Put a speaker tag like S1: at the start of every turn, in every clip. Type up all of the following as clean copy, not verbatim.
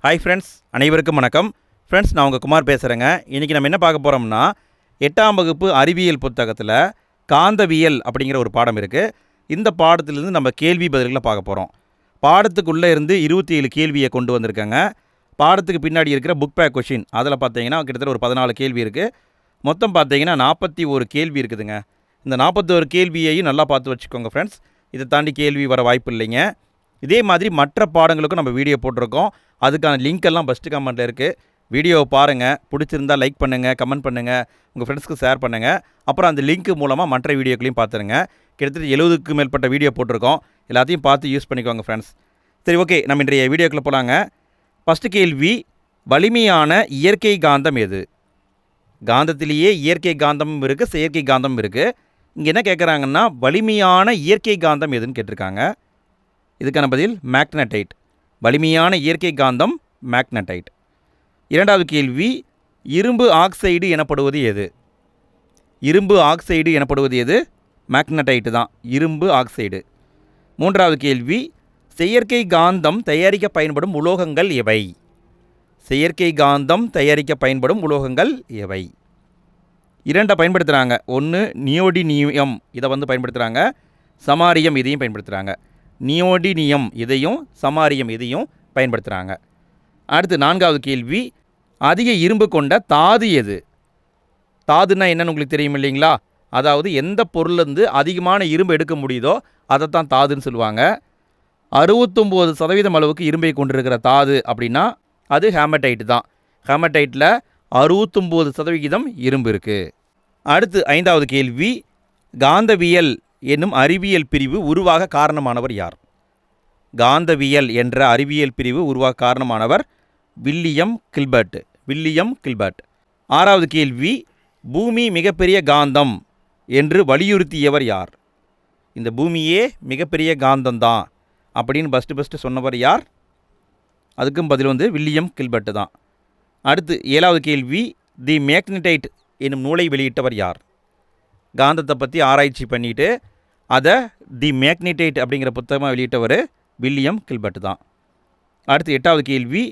S1: Hi friends, அனைவருக்கும் வணக்கம். Friends, நான் உங்கள் குமார் பேசுகிறேங்க. இன்றைக்கி நம்ம என்ன பார்க்க போகிறோம்னா, 8ஆம் வகுப்பு அறிவியல் புத்தகத்தில் காந்தவியல் அப்படிங்கிற ஒரு பாடம் இருக்குது. இந்த பாடத்திலிருந்து நம்ம கேள்வி பதில்களை பார்க்க போகிறோம். பாடத்துக்குள்ளே இருந்து 27 கேள்வியை கொண்டு வந்திருக்கேங்க. பாடத்துக்கு பின்னாடி இருக்கிற புக் பேக் கொஷின் அதில் பார்த்தீங்கன்னா கிட்டத்தட்ட ஒரு 14 கேள்வி இருக்குது. மொத்தம் பார்த்தீங்கன்னா 41 கேள்வி இருக்குதுங்க. இந்த 41 கேள்வியையும் நல்லா பார்த்து வச்சுக்கோங்க ஃப்ரெண்ட்ஸ். இதை தாண்டி கேள்வி வர வாய்ப்பு இல்லைங்க. இதே மாதிரி மற்ற பாடங்களுக்கும் நம்ம வீடியோ போட்டிருக்கோம். அதுக்கான லிங்க் எல்லாம் ஃபஸ்ட்டு கமெண்ட்டில் இருக்குது. வீடியோவை பாருங்கள், பிடிச்சிருந்தால் லைக் பண்ணுங்கள், கமெண்ட் பண்ணுங்கள், உங்கள் ஃப்ரெண்ட்ஸ்க்கு ஷேர் பண்ணுங்கள். அப்புறம் அந்த லிங்க் மூலமாக மற்ற வீடியோக்களையும் பார்த்துருங்க. கிட்டத்தட்ட 70க்கும் மேற்பட்ட வீடியோ போட்டிருக்கோம். எல்லாத்தையும் பார்த்து யூஸ் பண்ணிக்கோங்க ஃப்ரெண்ட்ஸ். சரி, ஓகே, நம்ம இன்றைய வீடியோக்குள்ளே போகலாங்க. ஃபஸ்ட்டு கேள்வி, வலிமையான இயற்கை காந்தம் எது? காந்தத்திலேயே இயற்கை காந்தமும் இருக்குது, செயற்கை காந்தமும் இருக்குது. இங்கே என்ன கேட்குறாங்கன்னா, வலிமையான இயற்கை காந்தம் எதுன்னு கேட்டிருக்காங்க. இதுக்கான பதில் மேக்னடைட். வலிமையான இயற்கை காந்தம் மேக்னடைட். இரண்டாவது கேள்வி, இரும்பு ஆக்சைடு எனப்படுவது எது? இரும்பு ஆக்சைடு எனப்படுவது எது? மேக்னடைட்டு தான், இரும்பு ஆக்சைடு. மூன்றாவது கேள்வி, செயற்கை காந்தம் தயாரிக்க பயன்படும் உலோகங்கள் எவை? செயற்கை காந்தம் தயாரிக்க பயன்படும் உலோகங்கள் எவை? இரண்டை பயன்படுத்துகிறாங்க. ஒன்று நியோடினியம், இதை பயன்படுத்துகிறாங்க. சமாரியம், இதையும் பயன்படுத்துகிறாங்க. நியோடினியம் இதையும் சமாரியம் இதையும் பயன்படுத்துகிறாங்க. அடுத்து நான்காவது கேள்வி, அதிக இரும்பு கொண்ட தாது எது? தாதுன்னா என்னன்னு உங்களுக்கு தெரியும் இல்லைங்களா? அதாவது எந்த பொருள்லேருந்து அதிகமான இரும்பு எடுக்க முடியுதோ அதைத்தான் தாதுன்னு சொல்லுவாங்க. 69% அளவுக்கு இரும்பை கொண்டிருக்கிற தாது அப்படின்னா அது ஹேமடைட்டு தான். ஹேமடைட்டில் 69% இரும்பு இருக்குது. அடுத்து ஐந்தாவது கேள்வி, காந்தவியல் என்னும் அறிவியல் பிரிவு உருவாக காரணமானவர் யார்? காந்தவியல் என்ற அறிவியல் பிரிவு உருவாக காரணமானவர் வில்லியம் கில்பர்ட். William Gilbert. ஆறாவது கேள்வி, பூமி மிகப்பெரிய காந்தம் என்று வலியுறுத்தியவர் யார்? இந்த பூமியே மிகப்பெரிய காந்தம்தான் அப்படின்னு ஃபஸ்ட்டு சொன்னவர் யார்? அதுக்கும் பதில் வில்லியம் கில்பர்ட் தான். அடுத்து ஏழாவது கேள்வி, தி மேக்னடைட் என்னும் நூலை வெளியிட்டவர் யார்? காந்தத்தை பற்றி ஆராய்ச்சி பண்ணிவிட்டு அதை தி மேக்னடைட் அப்படிங்கிற புத்தகமாக வெளியிட்டவர் வில்லியம் கில்பர்ட் தான். அடுத்து எட்டாவது கேள்வி,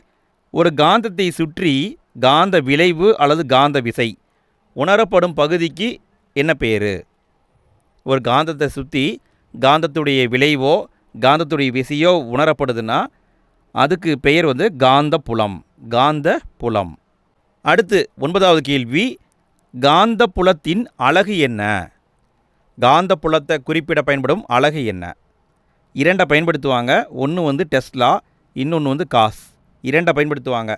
S1: ஒரு காந்தத்தை சுற்றி காந்த விளைவு அல்லது காந்த விசை உணரப்படும் பகுதிக்கு என்ன பேர்? ஒரு காந்தத்தை சுற்றி காந்தத்துடைய விளைவோ காந்தத்துடைய விசையோ உணரப்படுதுன்னா அதுக்கு பெயர் காந்த புலம். காந்த புலம். அடுத்து ஒன்பதாவது கேள்வி, காந்த புலத்தின் அலகு என்ன? காந்த புலத்தை குறிப்பிட பயன்படும் அலகு என்ன? இரண்டை பயன்படுத்துவாங்க. ஒன்று டெஸ்லா, இன்னொன்று காஸ். இரண்டை பயன்படுத்துவாங்க.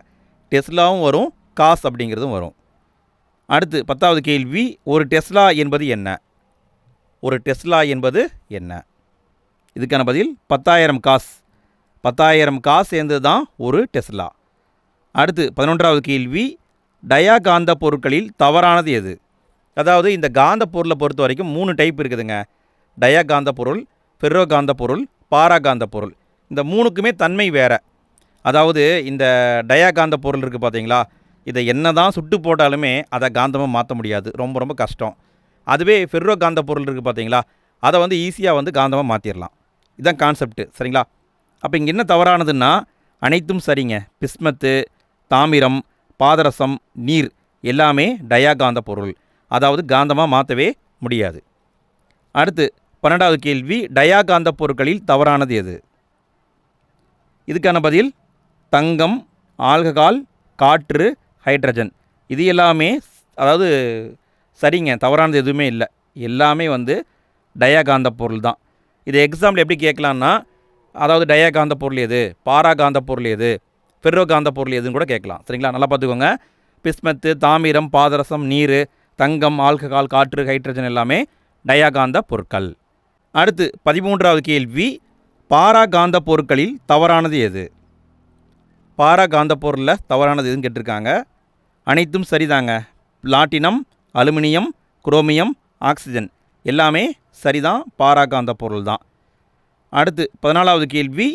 S1: டெஸ்லாவும் வரும், காஸ் அப்படிங்கிறதும் வரும். அடுத்து 10வது கேள்வி, ஒரு டெஸ்லா என்பது என்ன? ஒரு டெஸ்லா என்பது என்ன? இதுக்கான பதில் 10,000 காஸ். 10,000 காஸ் சேர்ந்தது தான் ஒரு டெஸ்லா. அடுத்து 11வது கேள்வி, டயா காந்த பொருட்களில் தவறானது எது? அதாவது இந்த காந்த பொருளை பொறுத்த வரைக்கும் 3 டைப் இருக்குதுங்க. டயா காந்த பொருள், ஃபெர்ரோ காந்த பொருள், பாரா காந்த பொருள். இந்த 3க்குமே தன்மை வேறு. அதாவது இந்த டயா காந்த பொருள் இருக்குது பார்த்தீங்களா, இதை என்ன தான் சுட்டு போட்டாலுமே அதை காந்தமாக மாற்ற முடியாது, ரொம்ப ரொம்ப கஷ்டம். அதுவே ஃபெர்ரோ காந்த பொருள் இருக்குது பார்த்தீங்களா, அதை ஈஸியாக காந்தமாக மாற்றிடலாம். இதுதான் கான்செப்ட்டு, சரிங்களா? அப்போ இங்கே என்ன தவறானதுன்னா அனைத்தும் சரிங்க. பிஸ்மத்து, தாமிரம், பாதரசம், நீர் எல்லாமே டயா காந்த பொருள், அதாவது காந்தமாக மாற்றவே முடியாது. அடுத்து 12வது கேள்வி, டயா காந்த பொருட்களில் தவறானது எது? இதுக்கான பதில் தங்கம், ஆல்கஹால், காற்று, ஹைட்ரஜன். இது எல்லாமே அதாவது சரிங்க, தவறானது எதுவுமே இல்லை. எல்லாமே டயா காந்த பொருள் தான். இது எக்ஸாம்பிள் எப்படி கேட்கலான்னா, அதாவது டயா காந்த பொருள் எது, பாரா காந்த பொருள் எது, ஃபெர்ரோ காந்த பொருள் எதுன்னு கூட கேட்கலாம், சரிங்களா? நல்லா பார்த்துக்கோங்க. பிஸ்மத்து, தாமிரம், பாதரசம், நீர், தங்கம், ஆல்கஹால், காற்று, ஹைட்ரஜன் எல்லாமே டயா காந்த பொருட்கள். அடுத்து 13வது கேள்வி, பாரா காந்த பொருட்களில் தவறானது எது? பாரா காந்த பொருளில் தவறானது எதுன்னு கேட்டிருக்காங்க. அனைத்தும் சரிதாங்க. பிளாட்டினம், அலுமினியம், குரோமியம், ஆக்சிஜன் எல்லாமே சரிதான், பாரா காந்த பொருள் தான். அடுத்து 14வது கேள்வி,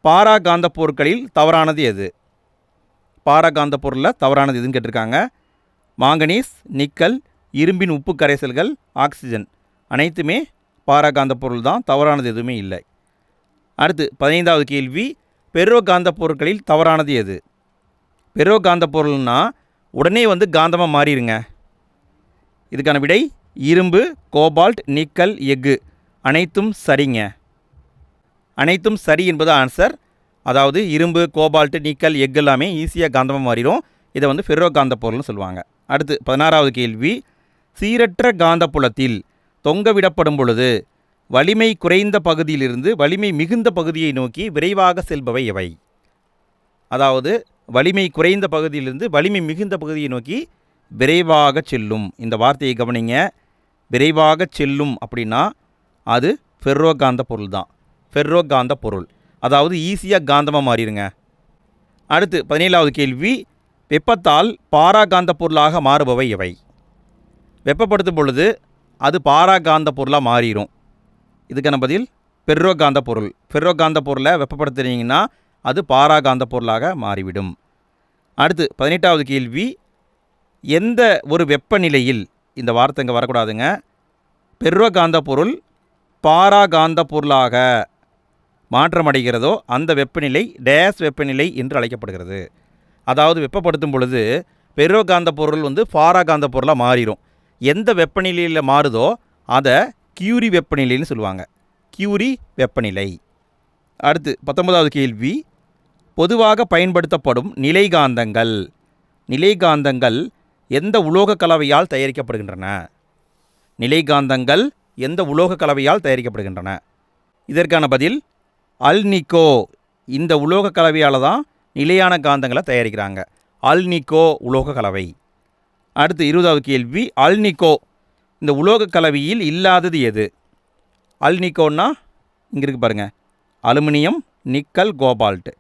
S1: பாரா காந்த பொருட்களில் தவறானது எது? பாரா காந்த பொருளில் தவறானது எதுன்னு கேட்டிருக்காங்க. மாங்கனீஸ், நிக்கல், இரும்பின் உப்பு கரைசல்கள், ஆக்சிஜன் அனைத்துமே பாரா காந்த பொருள் தான், தவறானது எதுவுமே இல்லை. அடுத்து 15வது கேள்வி, ஃபெர்ரோ காந்த பொருட்களில் தவறானது எது? ஃபெரோ காந்த பொருள்னா உடனே வந்து காந்தமாக மாறிடுங்க. இதுக்கான விடை இரும்பு, கோபால்ட், நிக்கல், எஃகு அனைத்தும் சரிங்க. அனைத்தும் சரி என்பது ஆன்சர். அதாவது இரும்பு, கோபால்ட், நிக்கல், எஃகு எல்லாமே ஈஸியாக காந்தமாக மாறிடும். இதை வந்து ஃபெரோ காந்த பொருள்னு சொல்லுவாங்க. அடுத்து 16வது கேள்வி. சீரற்ற காந்த புலத்தில் தொங்க விடப்படும் பொழுது வலிமை குறைந்த பகுதியிலிருந்து வலிமை மிகுந்த பகுதியை நோக்கி விரைவாக செல்பவை எவை? அதாவது வலிமை குறைந்த பகுதியிலிருந்து வலிமை மிகுந்த பகுதியை நோக்கி விரைவாக செல்லும். இந்த வார்த்தையை கவனிங்க. விரைவாக செல்லும் அப்படின்னா அது ஃபெரோ காந்த பொருள் தான். ஃபெரோ காந்த பொருள் அதாவது ஈஸியாக காந்தமாக மாறிடுங்க. அடுத்து 17வது கேள்வி. வெப்பத்தால் பாராகாந்த பொருளாக மாறுபவை எவை? வெப்பப்படுத்தும் பொழுது அது பாராகாந்த பொருளாக மாறிடும். இதுக்கான பதில் ஃபெரோ காந்த பொருள். ஃபெரோ காந்த பொருளை வெப்பப்படுத்துனீங்கன்னா அது பாராகாந்த பொருளாக மாறிவிடும். அடுத்து 18வது கேள்வி. எந்த ஒரு வெப்பநிலையில், இந்த வார்த்தை இங்கே வரக்கூடாதுங்க, ஃபெரோ காந்த பொருள் பாராகாந்த பொருளாக மாற்றமடைகிறதோ அந்த வெப்பநிலை டேஸ் வெப்பநிலை என்று அழைக்கப்படுகிறது. அதாவது வெப்பப்படுத்தும் பொழுது ஃபெரோ காந்த பொருள் வந்து பாராகாந்த பொருளாக மாறிடும். எந்த வெப்பநிலையில் மாறுதோ அதை கியூரி வெப்பநிலைன்னு சொல்லுவாங்க. கியூரி வெப்பநிலை. அடுத்து 19வது கேள்வி. பொதுவாக பயன்படுத்தப்படும் நிலைகாந்தங்கள் நிலைகாந்தங்கள் எந்த உலோக கலவையால் தயாரிக்கப்படுகின்றன? நிலைகாந்தங்கள் எந்த உலோக கலவையால் தயாரிக்கப்படுகின்றன? இதற்கான பதில் அல்னிகோ. இந்த உலோக கலவையால் தான் நிலையான காந்தங்களை தயாரிக்கிறாங்க. அல்னிகோ உலோக கலவை. அடுத்து 20வது கேள்வி. அல்னிகோ இந்த உலோக கலவையில் இல்லாதது எது? அல்னிகோன்னா இங்கே இருக்குது பாருங்கள். Aluminium, nickel, cobalt.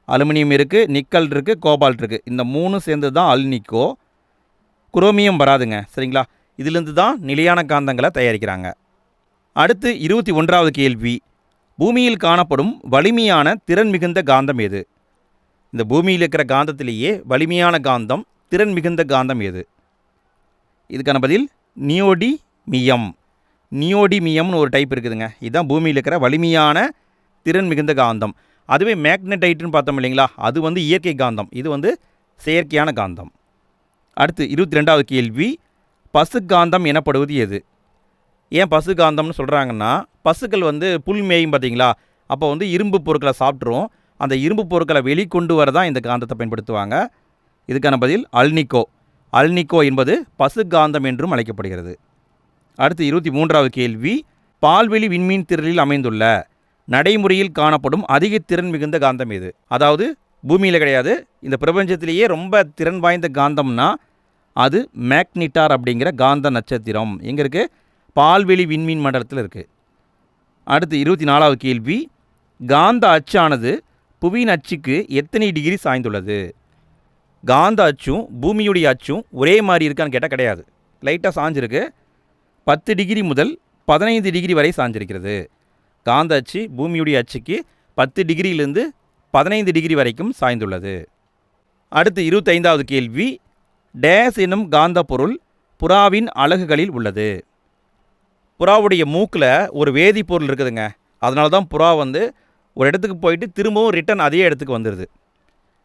S1: அலுமினியம் இருக்குது, நிக்கல் இருக்குது, கோபால்ட் இருக்குது. இந்த 3 சேர்ந்து தான் அல்னிகோ. குரோமியம் வராதுங்க. சரிங்களா? இதிலிருந்து தான் நிலையான காந்தங்களை தயாரிக்கிறாங்க. அடுத்து 21வது கேள்வி. பூமியில் காணப்படும் வலிமையான திறன் மிகுந்த காந்தம் எது? இந்த பூமியில் இருக்கிற காந்தத்திலேயே வலிமையான காந்தம், திறன் மிகுந்த காந்தம் எது? இதுக்கான பதில் நியோடிமியம். நியோடிமியம்னு ஒரு டைப் இருக்குதுங்க. இதுதான் பூமியில் இருக்கிற வலிமையான திறன் மிகுந்த காந்தம். அதுவே மேக்னடைட்டுன்னு பார்த்தோம் இல்லைங்களா, அது வந்து இயற்கை காந்தம். இது வந்து செயற்கையான காந்தம். அடுத்து 22வது கேள்வி. பசு காந்தம் எனப்படுவது எது? ஏன் பசு காந்தம்னு சொல்கிறாங்கன்னா, பசுக்கள் வந்து புல் மேயும் பார்த்தீங்களா, அப்போ வந்து இரும்பு பொருட்களை சாப்பிட்ரும். அந்த இரும்பு பொருட்களை வெளிக்கொண்டு வர தான் இந்த காந்தத்தை பயன்படுத்துவாங்க. இதுக்கான பதில் அல்னிகோ. அல்னிகோ என்பது பசு காந்தம் என்றும் அழைக்கப்படுகிறது. அடுத்து 23வது கேள்வி. பால்வெளி விண்மீன் திரளில் அமைந்துள்ள நடைமுறையில் காணப்படும் அதிக திறன் மிகுந்த காந்தம் எது? அதாவது பூமியில் கிடையாது, இந்த பிரபஞ்சத்திலேயே ரொம்ப திறன் வாய்ந்த காந்தம்னா அது மேக்னிட்டார் அப்படிங்கிற காந்த நட்சத்திரம். எங்கே இருக்குது? பால்வெளி விண்மீன் மண்டலத்தில் இருக்குது. அடுத்து 24வது கேள்வி. காந்த அச்சானது புவியின் அச்சுக்கு எத்தனை டிகிரி சாய்ந்துள்ளது? காந்த அச்சும் பூமியுடைய அச்சும் ஒரே மாதிரி இருக்கான்னு கேட்டால் கிடையாது. லைட்டாக சாஞ்சிருக்கு. 10 டிகிரி முதல் 15 டிகிரி வரை சாஞ்சிருக்கிறது. காந்த அச்சு பூமியுடைய அச்சுக்கு 10 டிகிரியிலிருந்து 15 டிகிரி வரைக்கும் சாய்ந்துள்ளது. அடுத்து 25வது கேள்வி. டேஸ் என்னும் காந்த பொருள் புறாவின் அலகுகளில் உள்ளது. புறாவுடைய மூக்கில் ஒரு வேதிப்பொருள் இருக்குதுங்க. அதனால தான் புறா வந்து ஒரு இடத்துக்கு போயிட்டு திரும்பவும் ரிட்டன் அதே இடத்துக்கு வந்துடுது.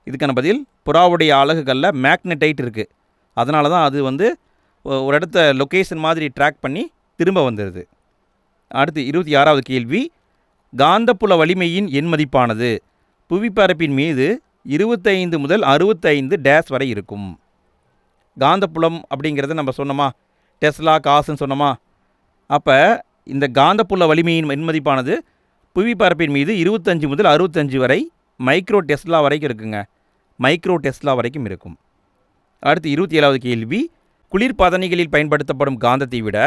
S1: இதுக்கான பதில் புறாவுடைய அலகுகளில் மேக்னடைட் இருக்குது. அதனால தான் அது வந்து ஒரு இடத்த லொக்கேஷன் மாதிரி ட்ராக் பண்ணி திரும்ப வந்துடுது. அடுத்து 26வது கேள்வி. காந்தப்புல வலிமையின் எண் மதிப்பானது புவிப்பரப்பின் மீது 25 முதல் 65 டேஸ் வரை இருக்கும். காந்தப்புலம் அப்படிங்கிறத நம்ம சொன்னோமா, டெஸ்லா காசுன்னு சொன்னோமா. அப்போ இந்த காந்தப்புல வலிமையின் எண் மதிப்பானது புவிப்பரப்பின் மீது 25 முதல் 65 வரை மைக்ரோ டெஸ்லா வரைக்கும் இருக்குங்க. மைக்ரோ டெஸ்லா வரைக்கும் இருக்கும். அடுத்து 27வது கேள்வி. குளிர்பதனிகளில் பயன்படுத்தப்படும் காந்தத்தை விட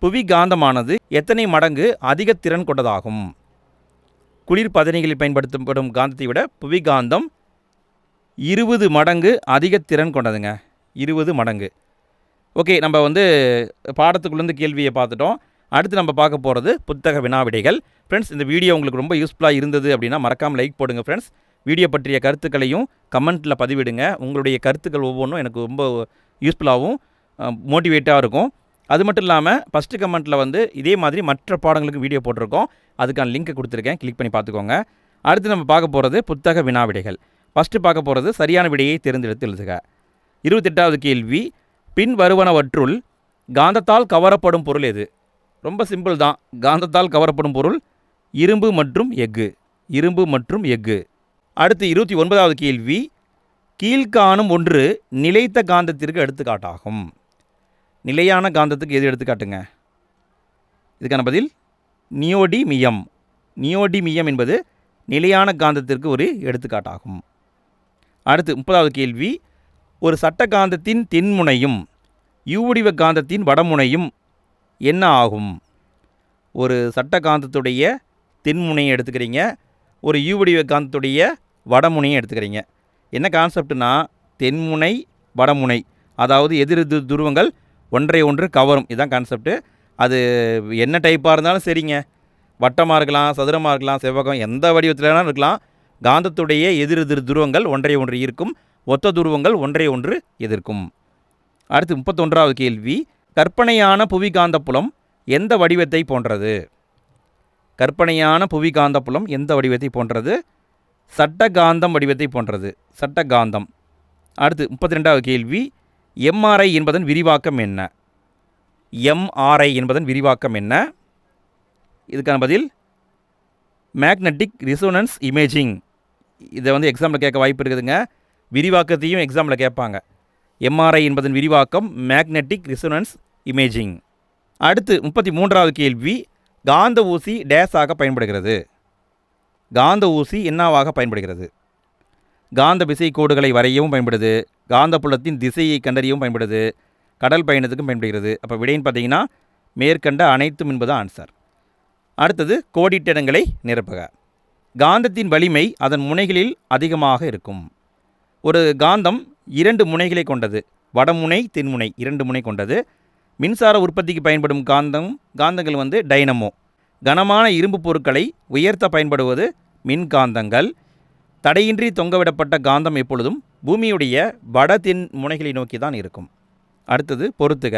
S1: புவி காந்தமானது எத்தனை மடங்கு அதிக திறன் கொண்டதாகும்? குளிர்பதனிகளில் பயன்படுத்தப்படும் காந்தத்தை விட புவி காந்தம் 20 மடங்கு அதிக திறன் கொண்டதுங்க. 20 மடங்கு. ஓகே, நம்ம வந்து பாடத்துக்குள்ளேருந்து கேள்வியை பார்த்துட்டோம். அடுத்து நம்ம பார்க்க போகிறது புத்தக வினாவிடைகள். ஃப்ரெண்ட்ஸ், இந்த வீடியோ உங்களுக்கு ரொம்ப யூஸ்ஃபுல்லாக இருந்தது அப்படின்னா மறக்காமல் லைக் போடுங்க ஃப்ரெண்ட்ஸ். வீடியோ பற்றிய கருத்துக்களையும் கமெண்ட்டில் பதிவிடுங்க. உங்களுடைய கருத்துக்கள் ஒவ்வொன்றும் எனக்கு ரொம்ப யூஸ்ஃபுல்லாகவும் மோட்டிவேட்டாக இருக்கும். அது மட்டும் இல்லாமல் ஃபஸ்ட்டு கமெண்ட்டில் வந்து இதே மாதிரி மற்ற பாடங்களுக்கு வீடியோ போட்டிருக்கோம். அதுக்கான லிங்க்கை கொடுத்துருக்கேன், கிளிக் பண்ணி பார்த்துக்கோங்க. அடுத்து நம்ம பார்க்க போகிறது புத்தக வினாவிடைகள். ஃபஸ்ட்டு பார்க்க போகிறது சரியான விடையை தேர்ந்தெடுத்து எழுதுக. 28வது கேள்வி, பின் வருவனவற்றுள் காந்தத்தால் கவரப்படும் பொருள் எது? ரொம்ப சிம்பிள் தான். காந்தத்தால் கவரப்படும் பொருள் இரும்பு மற்றும் எஃகு. இரும்பு மற்றும் எஃகு. அடுத்து 29வது கேள்வி, கீழ்காணும் ஒன்று நிலைத்த காந்தத்திற்கு எடுத்துக்காட்டாகும். நிலையான காந்தத்துக்கு எது எடுத்துக்காட்டுங்க? இதுக்கான பதில் நியோடிமியம். நியோடிமியம் என்பது நிலையான காந்தத்திற்கு ஒரு எடுத்துக்காட்டாகும். அடுத்து 30வது கேள்வி, ஒரு சட்ட காந்தத்தின் தென்முனையும் யூவடிவ காந்தத்தின் வடமுனையும் என்ன ஆகும்? ஒரு சட்ட காந்தத்துடைய தென்முனையை எடுத்துக்கிறீங்க, ஒரு யூவடிவ காந்தத்துடைய வடமுனையை எடுத்துக்கிறீங்க. என்ன கான்செப்ட்னா, தென்முனை வடமுனை, அதாவது எதிர் துருவங்கள் ஒன்றை ஒன்று கவரும். இதுதான் கான்செப்ட்டு. அது என்ன டைப்பாக இருந்தாலும் சரிங்க, வட்டமாக இருக்கலாம், சதுரமாக இருக்கலாம், செவ்வகம், எந்த வடிவத்திலாம் இருக்கலாம். காந்தத்துடைய எதிர் துருவங்கள் ஒன்றை ஒன்று ஈர்க்கும், ஒத்த துருவங்கள் ஒன்றை ஒன்று எதிர்க்கும். அடுத்து 31வது கேள்வி, கற்பனையான புவி காந்தப்புலம் எந்த வடிவத்தை போன்றது? கற்பனையான புவி காந்தப்புலம் எந்த வடிவத்தை போன்றது? சட்ட காந்தம் வடிவத்தை போன்றது. சட்ட காந்தம். அடுத்து 32வது கேள்வி, எம்ஆர்ஐ என்பதன் விரிவாக்கம் என்ன? எம்ஆர்ஐ என்பதன் விரிவாக்கம் என்ன? இதுக்கான பதில் மேக்னெட்டிக் ரிசோனன்ஸ் இமேஜிங். இதை எக்ஸாமில் கேட்க வாய்ப்பு இருக்குதுங்க. விரிவாக்கத்தையும் எக்ஸாமில் கேட்பாங்க. எம்ஆர்ஐ என்பதன் விரிவாக்கம் மேக்னெட்டிக் ரிசோனன்ஸ் இமேஜிங். அடுத்து 33வது கேள்வி, காந்த ஊசி டேஸாக பயன்படுகிறது. காந்த ஊசி என்னவாக பயன்படுகிறது? காந்த விசை கோடுகளை வரையவும் பயன்படுது, காந்த புலத்தின் திசையை கண்டறியவும் பயன்படுது, கடல் பயணத்துக்கும் பயன்படுகிறது. அப்போ விடைன்னு பார்த்தீங்கன்னா மேற்கண்ட அனைத்தும் என்பது ஆன்சர். அடுத்தது கோடிட்ட இடங்களை நிரப்புக. காந்தத்தின் வலிமை அதன் முனைகளில் அதிகமாக இருக்கும். ஒரு காந்தம் 2 முனைகளை கொண்டது. வடமுனை தென்முனை 2 முனை கொண்டது. மின்சார உற்பத்திக்கு பயன்படும் காந்தங்கள் டைனமோ. கனமான இரும்பு பொருட்களை உயர்த்த பயன்படுவது மின்காந்தங்கள். தடையின்றி தொங்கவிடப்பட்ட காந்தம் எப்பொழுதும் பூமியுடைய வட தென் முனைகளை நோக்கி தான் இருக்கும். அடுத்தது பொறுத்துக.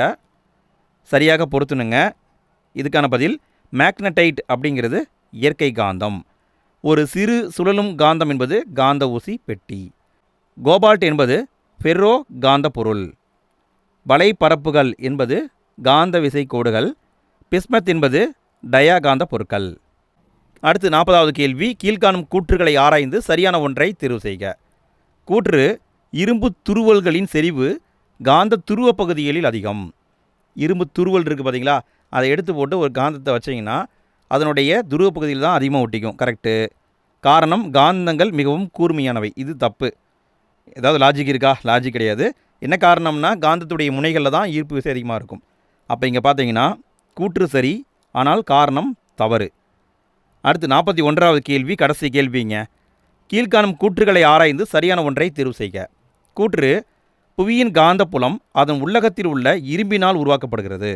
S1: சரியாக பொறுத்துனுங்க. இதுக்கான பதில் மேக்னடைட் அப்படிங்கிறது இயற்கை காந்தம். ஒரு சிறு சுழலும் காந்தம் என்பது காந்த ஊசி பெட்டி. கோபால்ட் என்பது ஃபெர்ரோ காந்த பொருள். வலைப்பரப்புகள் என்பது காந்த விசை கோடுகள். பிஸ்மத் என்பது டயாகாந்த பொருட்கள். அடுத்து 40வது கேள்வி, கீழ்காணும் கூற்றுகளை ஆராய்ந்து சரியான ஒன்றை தேர்வு செய்க. கூற்று, இரும்பு துருவல்களின் செறிவு காந்த துருவ பகுதிகளில் அதிகம். இரும்பு துருவல் இருக்குது பார்த்தீங்களா, அதை எடுத்து போட்டு ஒரு காந்தத்தை வச்சிங்கன்னா அதனுடைய துருவ பகுதியில் தான் அதிகமாக ஒட்டிக்கும். கரெக்டு. காரணம், காந்தங்கள் மிகவும் கூர்மையானவை. இது தப்பு. ஏதாவது லாஜிக் இருக்கா? லாஜிக் கிடையாது. என்ன காரணம்னா, காந்தத்துடைய முனைகளில் தான் ஈர்ப்பு விசை அதிகமாக இருக்கும். அப்போ இங்கே பார்த்தீங்கன்னா கூற்று சரி, ஆனால் காரணம் தவறு. அடுத்து 41வது கேள்வி, கடைசி கேள்விங்க. கீழ்காணும் கூற்றுகளை ஆராய்ந்து சரியான ஒன்றை தேர்வு செய்க. கூற்று, புவியின் காந்தப்புலம் அதன் உள்ளகத்தில் உள்ள இரும்பினால் உருவாக்கப்படுகிறது.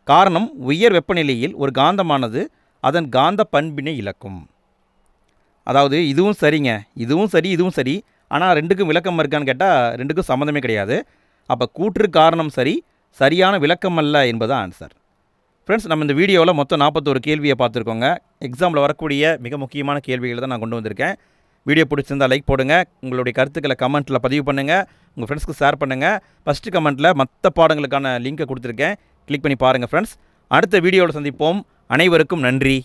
S1: காரணம், உயர் வெப்பநிலையில் ஒரு காந்தமானது அதன் காந்த பண்பினை இழக்கும். அதாவது இதுவும் சரிங்க, இதுவும் சரி, இதுவும் சரி. ஆனால் ரெண்டுக்கும் விளக்கம் இருக்கான்னு கேட்டால் ரெண்டுக்கும் சம்மந்தமே கிடையாது. அப்போ கூற்று காரணம் சரி, சரியான விளக்கம் அல்ல என்பது ஆன்சர். ஃப்ரெண்ட்ஸ், நம்ம இந்த வீடியோவில் மொத்தம் 41 கேள்வியை பார்த்துருக்கோங்க. எக்ஸாமில் வரக்கூடிய மிக முக்கியமான கேள்விகளை தான் நான் கொண்டு வந்திருக்கேன். வீடியோ பிடிச்சிருந்தால் லைக் போடுங்க. உங்களுடைய கருத்துக்களை கமெண்ட்டில் பதிவு பண்ணுங்கள். உங்கள் ஃப்ரெண்ட்ஸ்க்கு ஷேர் பண்ணுங்கள். ஃபஸ்ட்டு கமெண்ட்டில் மற்ற பாடங்களுக்கான லிங்கை கொடுத்துருக்கேன், கிளிக் பண்ணி பாருங்கள் ஃப்ரெண்ட்ஸ். அடுத்த வீடியோவில் சந்திப்போம். அனைவருக்கும் நன்றி.